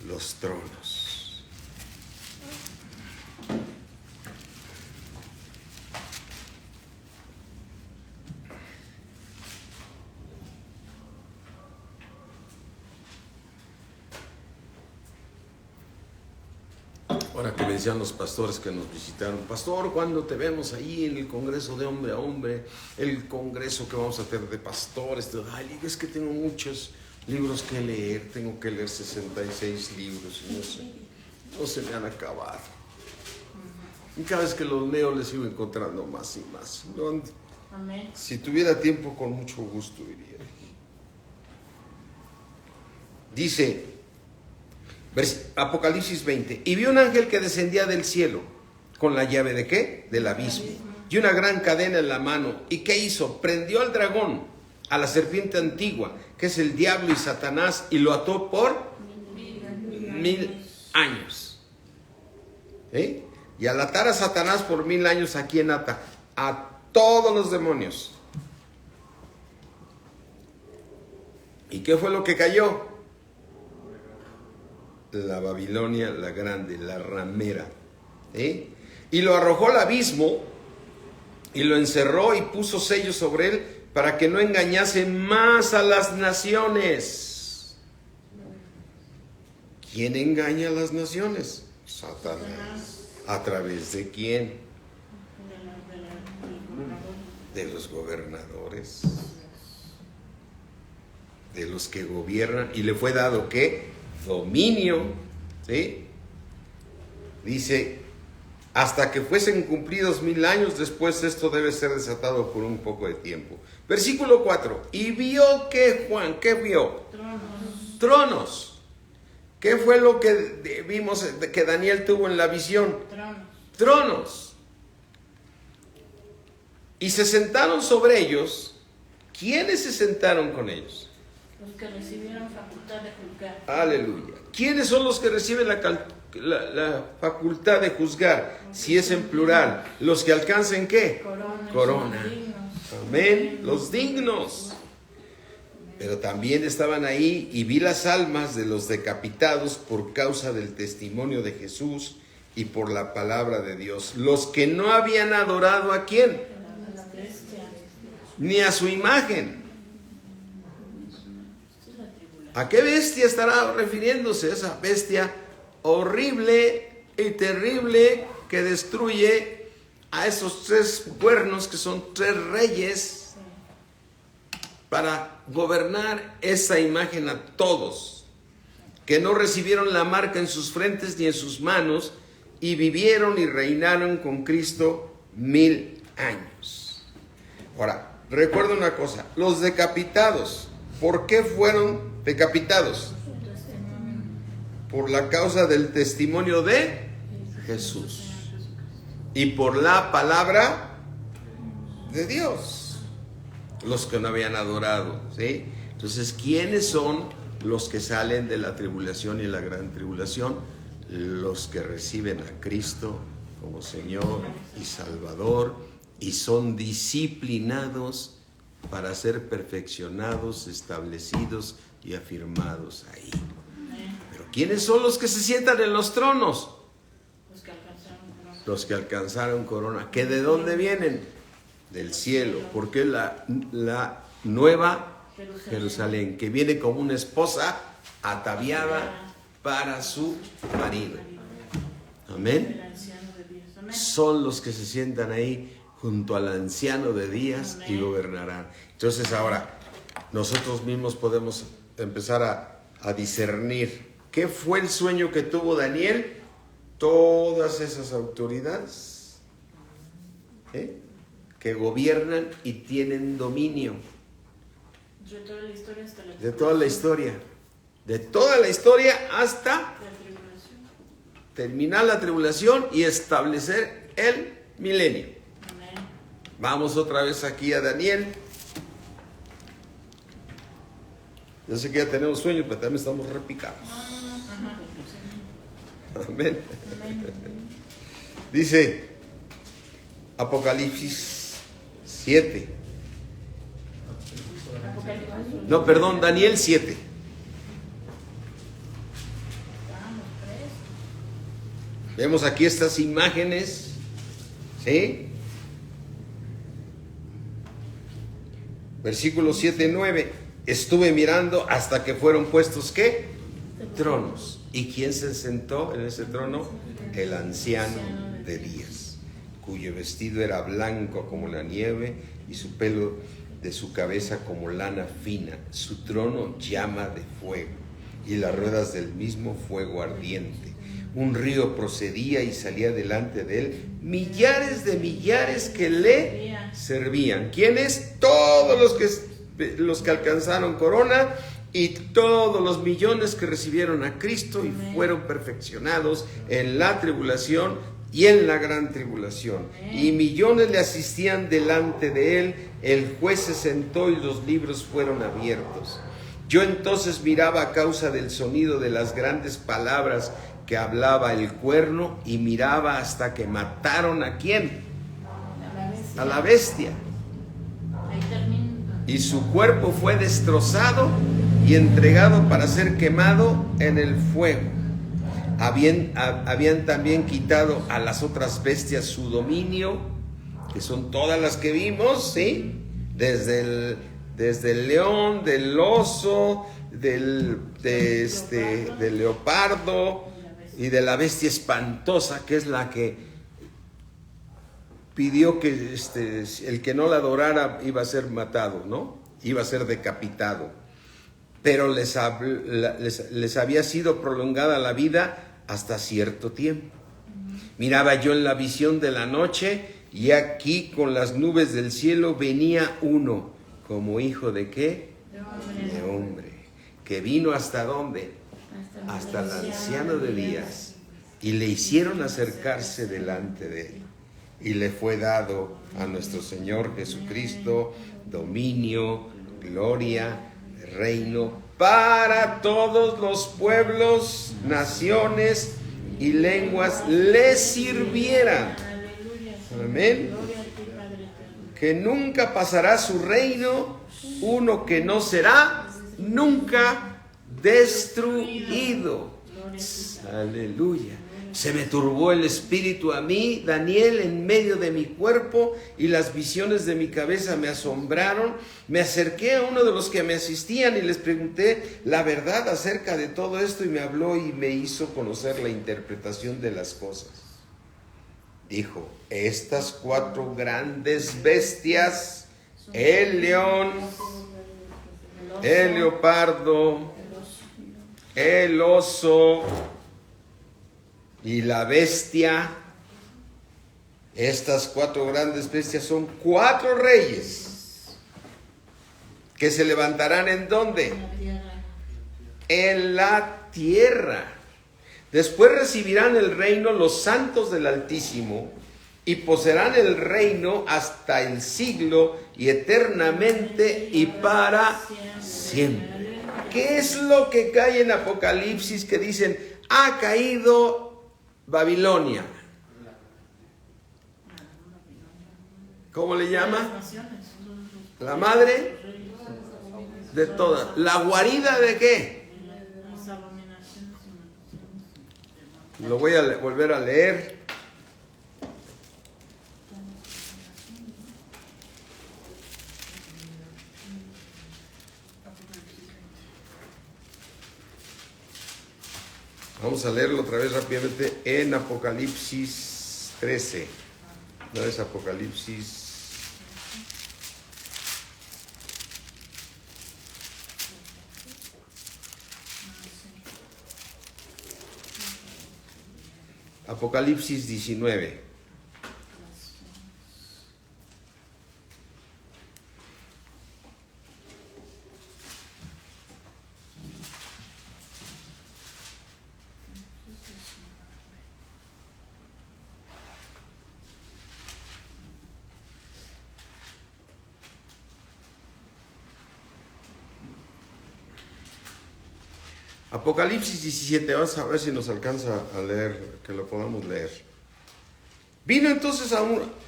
los tronos. Ahora que me decían los pastores que nos visitaron: pastor, ¿cuándo te vemos ahí en el congreso de hombre a hombre? El congreso que vamos a hacer de pastores. Ay, es que tengo muchos libros que leer, tengo que leer 66 libros, y no se me han acabado. Y cada vez que los leo les sigo encontrando más y más. Amén. Si tuviera tiempo, con mucho gusto iría. Dice Apocalipsis 20: y vi un ángel que descendía del cielo con la llave ¿de qué? Del abismo, y una gran cadena en la mano. ¿Y qué hizo? Prendió al dragón, a la serpiente antigua, que es el diablo y Satanás, y lo ató por 1000 años. ¿Sí? Y al atar a Satanás por 1000 años, ¿a quién ata? A todos los demonios. ¿Y qué fue lo que cayó? La Babilonia la grande, la ramera. ¿Sí? Y lo arrojó al abismo, y lo encerró, y puso sellos sobre él, para que no engañase más a las naciones. ¿Quién engaña a las naciones? Satanás. ¿A través de quién? De los gobernadores, de los que gobiernan, y le fue dado ¿qué? Dominio, ¿sí? Dice, hasta que fuesen cumplidos 1000 años, después esto debe ser desatado por un poco de tiempo. Versículo 4, y vio que Juan, ¿qué vio? Tronos. ¿Qué fue lo que vimos que Daniel tuvo en la visión? Tronos. Y se sentaron sobre ellos. ¿Quiénes se sentaron con ellos? Los que recibieron facultad de juzgar. Aleluya. ¿Quiénes son los que reciben la facultad de juzgar? Si es en plural. ¿Los que alcancen qué? Corona. Amén. Los dignos. Pero también estaban ahí y vi las almas de los decapitados por causa del testimonio de Jesús y por la palabra de Dios. Los que no habían adorado ¿a quién? Ni a su imagen. ¿A qué bestia estará refiriéndose? Esa bestia horrible y terrible que destruye a esos 3 cuernos que son 3 reyes para gobernar esa imagen a todos, que no recibieron la marca en sus frentes ni en sus manos y vivieron y reinaron con Cristo 1000 años. Ahora, recuerda una cosa, los decapitados, ¿por qué fueron decapitados? Por la causa del testimonio de Jesús y por la palabra de Dios. Los que no habían adorado, ¿sí? Entonces, ¿quiénes son los que salen de la tribulación y la gran tribulación? Los que reciben a Cristo como Señor y Salvador y son disciplinados para ser perfeccionados, establecidos y afirmados ahí. Pero ¿quiénes son los que se sientan en los tronos? Los que alcanzaron corona. ¿Que de dónde vienen? Del cielo, porque la nueva Jerusalén, que viene como una esposa ataviada para su marido. Amén. Son los que se sientan ahí junto al anciano de días y gobernarán. Entonces ahora nosotros mismos podemos empezar a discernir qué fue el sueño que tuvo Daniel. Todas esas autoridades que gobiernan y tienen dominio. De toda la historia. De toda la historia hasta terminar la tribulación y establecer el milenio. Amén. Vamos otra vez aquí a Daniel. Yo sé que ya tenemos sueños, pero también estamos repicados. Amén. Dice Apocalipsis 7. No, perdón, Daniel 7. Vemos aquí estas imágenes, ¿sí? Versículo 7-9. Estuve mirando hasta que fueron puestos, ¿qué? Tronos. ¿Y quién se sentó en ese trono? El anciano de días, cuyo vestido era blanco como la nieve y su pelo de su cabeza como lana fina. Su trono llama de fuego y las ruedas del mismo fuego ardiente. Un río procedía y salía delante de él, millares de millares que le servían. ¿Quiénes? Todos los que alcanzaron corona y todos los millones que recibieron a Cristo y fueron perfeccionados en la tribulación y en la gran tribulación. Y millones le asistían delante de él. El juez se sentó y los libros fueron abiertos. Yo entonces miraba a causa del sonido de las grandes palabras que hablaba el cuerno y miraba hasta que mataron ¿a quién? A la bestia. Y su cuerpo fue destrozado y entregado para ser quemado en el fuego. Habían también quitado a las otras bestias su dominio, que son todas las que vimos, ¿sí? Desde el león, del oso, del leopardo, y de la bestia espantosa, que es la que pidió que el que no la adorara iba a ser matado, ¿no? Iba a ser decapitado. Pero les había sido prolongada la vida hasta cierto tiempo. Miraba yo en la visión de la noche, y aquí con las nubes del cielo venía uno, como hijo de ¿qué? De hombre. Que vino ¿hasta dónde? Hasta el anciano de días. Y le hicieron acercarse delante de él. Y le fue dado a nuestro Señor Jesucristo dominio, gloria, reino para todos los pueblos, naciones y lenguas le sirvieran. Amén. Que nunca pasará su reino, uno que no será nunca destruido. Aleluya. Se me turbó el espíritu a mí, Daniel, en medio de mi cuerpo, y las visiones de mi cabeza me asombraron. Me acerqué a uno de los que me asistían y les pregunté la verdad acerca de todo esto, y me habló y me hizo conocer la interpretación de las cosas. Dijo: estas 4 grandes bestias, el león, el leopardo, el oso y la bestia, estas 4 grandes bestias son 4 reyes que se levantarán ¿en dónde? En la tierra. Después recibirán el reino los santos del Altísimo y poseerán el reino hasta el siglo y eternamente y para siempre. ¿Qué es lo que cae en Apocalipsis que dicen ha caído Babilonia? ¿Cómo le llama? La madre de todas. ¿La guarida de qué? Lo voy a volver a leer. Vamos a leerlo otra vez rápidamente en Apocalipsis 13. No es Apocalipsis. Apocalipsis 19. Apocalipsis 17, vamos a ver si nos alcanza a leer, que lo podamos leer. Vino entonces a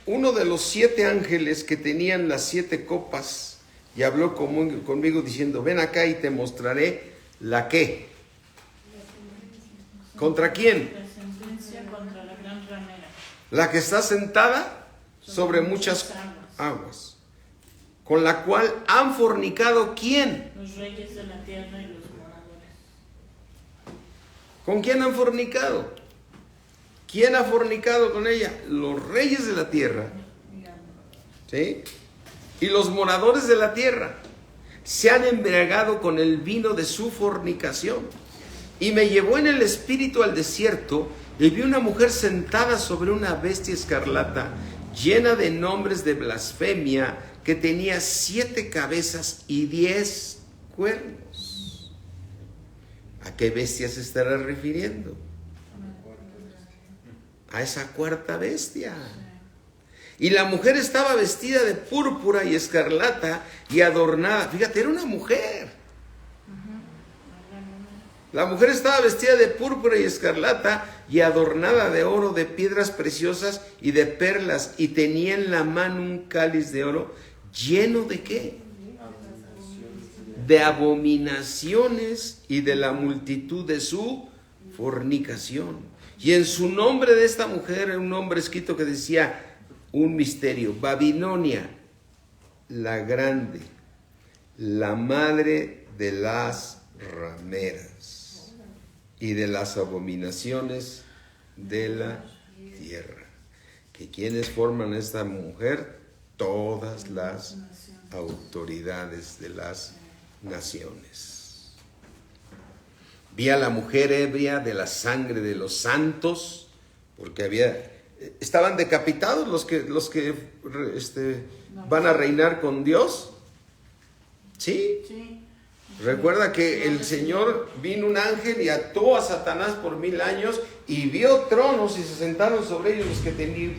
uno de los 7 ángeles que tenían las 7 copas y habló conmigo diciendo: ven acá y te mostraré la ¿qué? ¿Contra quién? La sentencia contra la gran ramera. La que está sentada sobre muchas aguas, con la cual han fornicado ¿quién? Los reyes de la tierra y los moradores. ¿Con quién han fornicado? ¿Quién ha fornicado con ella? Los reyes de la tierra. ¿Sí? Y los moradores de la tierra se han embriagado con el vino de su fornicación. Y me llevó en el espíritu al desierto, y vi una mujer sentada sobre una bestia escarlata, llena de nombres de blasfemia, que tenía 7 cabezas y 10 cuernos. ¿A qué bestia se estará refiriendo? A esa 4ª bestia. Y la mujer estaba vestida de púrpura y escarlata y adornada. Fíjate, era una mujer. La mujer estaba vestida de púrpura y escarlata y adornada de oro, de piedras preciosas y de perlas, y tenía en la mano un cáliz de oro lleno de ¿qué? De abominaciones y de la multitud de su fornicación. Y en su nombre de esta mujer era un nombre escrito que decía un misterio: Babilonia, la grande, la madre de las rameras y de las abominaciones de la tierra. ¿Que quiénes forman esta mujer? Todas las autoridades de las naciones. Vi a la mujer ebria de la sangre de los santos, porque estaban decapitados los que van a reinar con Dios. ¿Sí? Sí. Recuerda que el Señor vino un ángel y ató a Satanás por 1000 años y vio tronos y se sentaron sobre ellos los que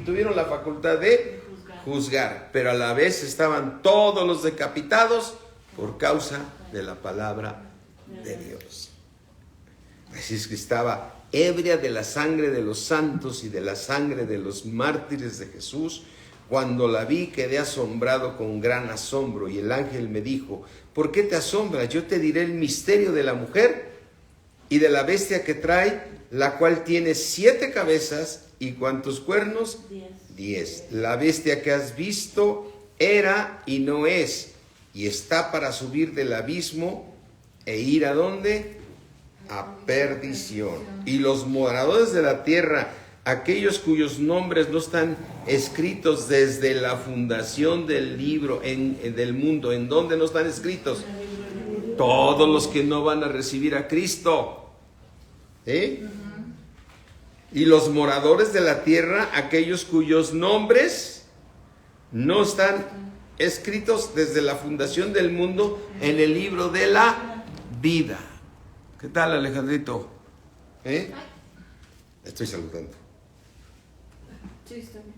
tuvieron la facultad de juzgar, pero a la vez estaban todos los decapitados por causa de la palabra de Dios. Así es que estaba ebria de la sangre de los santos y de la sangre de los mártires de Jesús. Cuando la vi quedé asombrado con gran asombro, y el ángel me dijo: ¿por qué te asombras? Yo te diré el misterio de la mujer y de la bestia que trae, la cual tiene 7 cabezas y ¿cuántos cuernos? 10. La bestia que has visto era y no es, y está para subir del abismo e ir ¿a dónde? A perdición. Y los moradores de la tierra, aquellos cuyos nombres no están escritos desde la fundación del libro del mundo. ¿En dónde no están escritos? Todos los que no van a recibir a Cristo. ¿Sí? Y los moradores de la tierra, aquellos cuyos nombres no están escritos desde la fundación del mundo en el libro de la vida. ¿Qué tal, Alejandrito? Estoy saludando. Sí, está bien.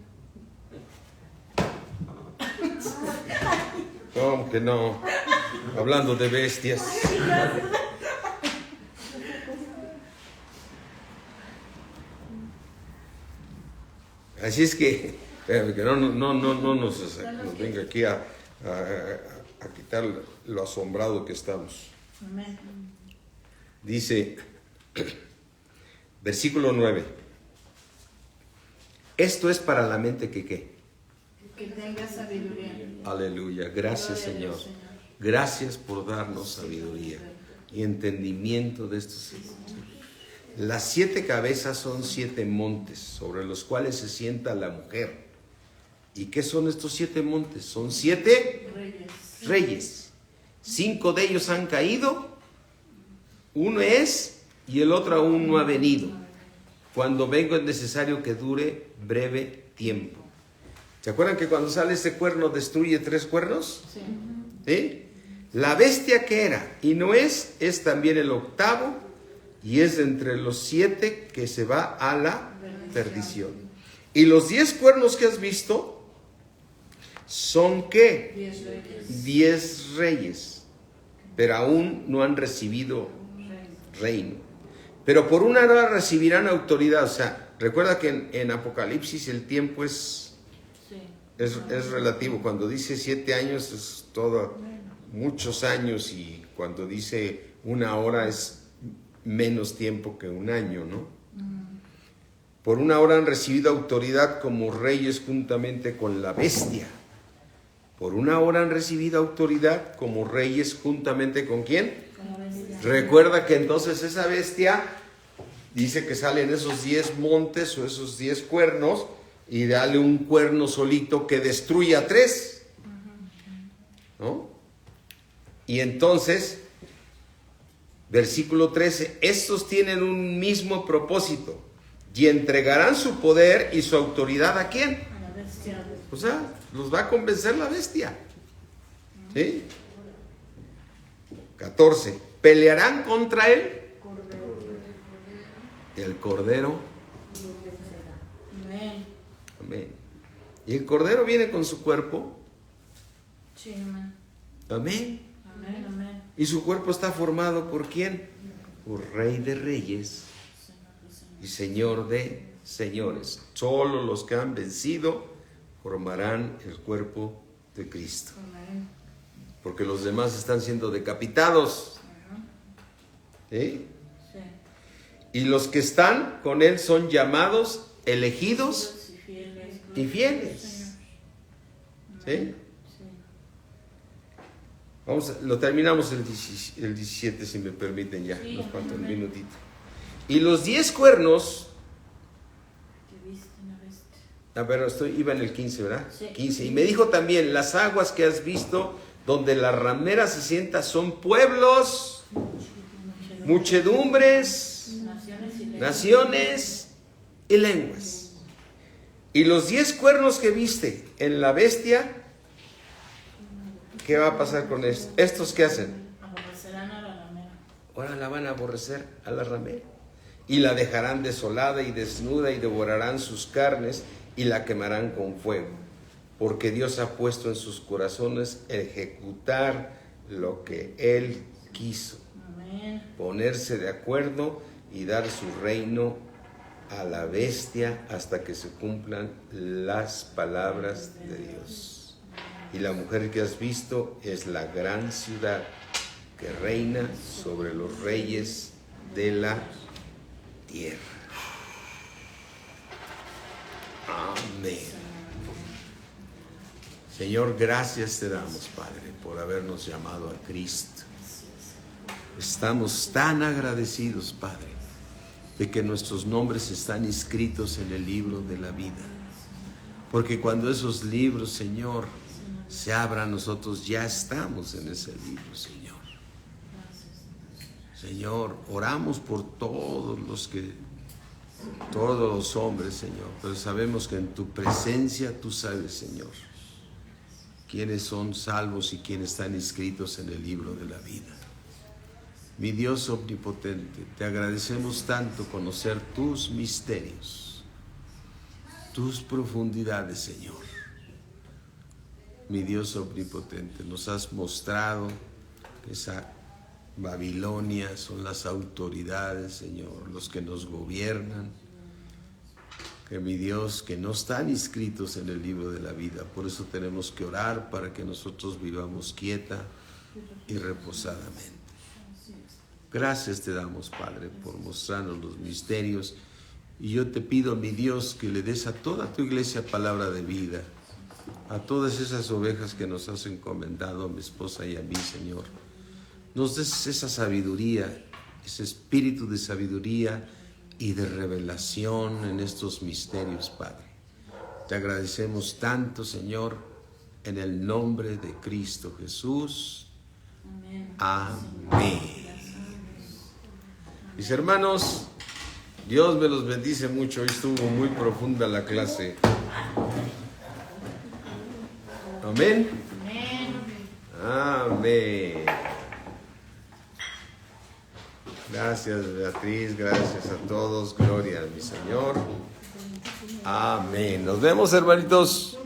¿Cómo que no? Hablando de bestias. Así es que no nos venga aquí a quitar lo asombrado que estamos. Amén. Dice, versículo 9. Esto es para la mente que ¿qué? Que tenga sabiduría. Aleluya. Gracias, Gloria a Dios, Señor. Gracias por darnos sabiduría y entendimiento de estos. Las 7 cabezas son 7 montes sobre los cuales se sienta la mujer. ¿Y qué son estos 7 montes? Son 7 reyes. 5 de ellos han caído. Uno es y el otro aún no ha venido. Cuando vengo es necesario que dure breve tiempo. ¿Se acuerdan que cuando sale este cuerno destruye 3 cuernos? Sí. ¿Sí? La bestia que era y no es también el octavo, y es de entre los 7 que se va a la perdición. Y los 10 cuernos que has visto son ¿qué? 10 reyes. 10 reyes, pero aún no han recibido reino. Pero por una hora recibirán autoridad. O sea, recuerda que en Apocalipsis el tiempo es relativo. Cuando dice 7 años es todo, muchos años, y cuando dice una hora es menos tiempo que un año, ¿no? Por una hora han recibido autoridad como reyes juntamente con la bestia. Por una hora han recibido autoridad como reyes juntamente con ¿quién? Recuerda que entonces esa bestia dice que salen esos 10 montes o esos 10 cuernos y dale un cuerno solito que destruye a 3, ¿no? Y entonces, versículo 13, estos tienen un mismo propósito y entregarán su poder y su autoridad ¿a quién? A la bestia. O sea, los va a convencer la bestia. ¿Sí? 14. Pelearán contra él. El cordero. Amén. Amén. Y el cordero viene con su cuerpo. Sí, amén. Amén. Amén, amén. Y su cuerpo está formado ¿por quién? Por Rey de Reyes y Señor de Señores. Solo los que han vencido formarán el cuerpo de Cristo. Amén. Porque los demás están siendo decapitados. ¿Sí? Sí. Y los que están con él son llamados, elegidos y fieles. ¿Sí? Lo terminamos el 17, si me permiten ya, Sí, nos falta un amén. minutito. Y los 10 cuernos, Que viste una bestia. a ver, iba en el 15, ¿verdad? Sí. 15. Y me dijo también, las aguas que has visto, donde la ramera se sienta, son pueblos, muchedumbres, naciones y lenguas. Y los 10 cuernos que viste en la bestia, ¿qué va a pasar con estos? ¿Estos qué hacen? Aborrecerán a la ramera. Ahora la van a aborrecer a la ramera. Y la dejarán desolada y desnuda y devorarán sus carnes y la quemarán con fuego. Porque Dios ha puesto en sus corazones ejecutar lo que Él quiso. Amén. Ponerse de acuerdo y dar su reino a la bestia hasta que se cumplan las palabras de Dios. Y la mujer que has visto es la gran ciudad que reina sobre los reyes de la tierra. Amén. Señor, gracias te damos, Padre, por habernos llamado a Cristo. Estamos tan agradecidos, Padre, de que nuestros nombres están inscritos en el libro de la vida. Porque cuando esos libros, Señor, se abran, nosotros ya estamos en ese libro, Señor. Señor, oramos por todos los hombres, Señor, pero sabemos que en tu presencia tú sabes, Señor, quiénes son salvos y quiénes están inscritos en el libro de la vida. Mi Dios omnipotente, te agradecemos tanto conocer tus misterios, tus profundidades, Señor. Mi Dios omnipotente, nos has mostrado que esa Babilonia son las autoridades, Señor, los que nos gobiernan, que mi Dios, que no están inscritos en el libro de la vida. Por eso tenemos que orar para que nosotros vivamos quieta y reposadamente. Gracias te damos, Padre, por mostrarnos los misterios. Y yo te pido, mi Dios, que le des a toda tu iglesia palabra de vida, a todas esas ovejas que nos has encomendado, a mi esposa y a mí, Señor. Nos des esa sabiduría, ese espíritu de sabiduría y de revelación en estos misterios, Padre. Te agradecemos tanto, Señor, en el nombre de Cristo Jesús. Amén. Amén. Mis hermanos, Dios me los bendice mucho. Hoy estuvo muy profunda la clase. Amén. Amén. Gracias, Beatriz. Gracias a todos. Gloria a mi Señor. Amén. Nos vemos, hermanitos.